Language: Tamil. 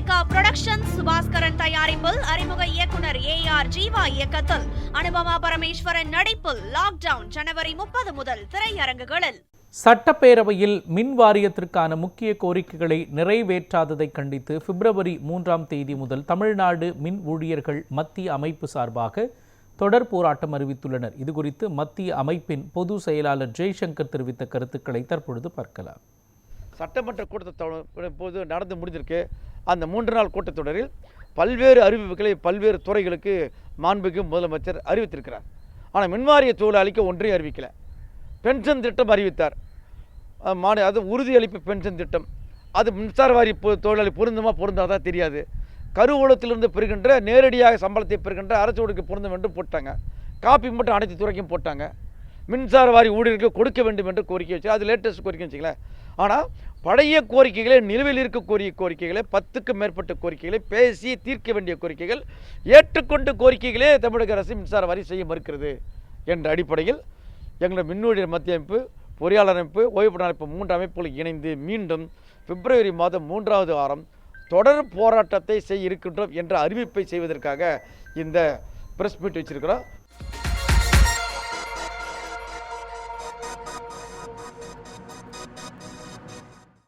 லைகா புரொடக்ஷன் சுபாஸ்கரன் தயாரிப்பில் அறிமுக இயக்குனர் AR ஜீவா இயக்கத்தில் அனுபமா பரமேஸ்வரன் நடிப்பில் லாக்டவுன் ஜனவரி 30 முதல் திரையரங்குகளில். சட்டப்பேரவையில் மின் வாரியத்திற்கான முக்கிய கோரிக்கைகளை நிறைவேற்றாததை கண்டித்து பிப்ரவரி 3ஆம் தேதி முதல் தமிழ்நாடு மின் ஊழியர்கள் மத்திய அமைப்பு சார்பாக தொடர் போராட்டம் அறிவித்துள்ளனர். இதுகுறித்து மத்திய அமைப்பின் பொது செயலாளர் ஜெய்சங்கர் தெரிவித்த கருத்துக்களை தற்பொழுது பார்க்கலாம். சட்டமன்ற கூட்டத்தொடர் போது நடந்து முடிஞ்சிருக்கு. அந்த 3 நாள் கூட்டத்தொடரில் பல்வேறு அறிவிப்புகளை பல்வேறு துறைகளுக்கு மாண்புமிகு முதலமைச்சர் அறிவித்திருக்கிறார். ஆனால் மின்வாரிய தொழிலாளிக்கு ஒன்றையும் அறிவிக்கல. பென்ஷன் திட்டம் அறிவித்தார். அது உறுதியளிப்பு பென்ஷன் திட்டம், அது மின்சார வாரிய தொழிலாளி பொருந்துமா பொருந்தாதான் தெரியாது. கருவூலத்திலிருந்து பெறுகின்ற நேரடியாக சம்பளத்தை பெறுகின்ற அரசு ஊழியருக்கு பொருந்தும் என்று போட்டாங்க. காப்பி மட்டும் அனைத்து துறைக்கும் போட்டாங்க. மின்சார வாரிய ஊழியர்களுக்கு கொடுக்க வேண்டும் என்று கோரிக்கை வச்சு, அது லேட்டஸ்ட் கோரிக்கை வச்சுங்களேன். ஆனால் பழைய கோரிக்கைகளை, நிலுவையில் இருக்கக்கூடிய கோரிக்கைகளை, 10க்கும் மேற்பட்ட கோரிக்கைகளை பேசி தீர்க்க வேண்டிய கோரிக்கைகள், ஏற்றுக்கொண்டு கோரிக்கைகளே தமிழக அரசு மின்சார வாரி செய்ய மறுக்கிறது என்ற அடிப்படையில் எங்களுடைய மின்னூழியர் மத்திய அமைப்பு, பொறியாளர் அமைப்பு, ஓய்வு அமைப்பு 3 அமைப்புகள் இணைந்து மீண்டும் பிப்ரவரி மாதம் 3வது வாரம் தொடர் போராட்டத்தை செய்ய இருக்கின்றோம் என்ற அறிவிப்பை செய்வதற்காக இந்த பிரஸ் மீட் வச்சிருக்கிறோம்.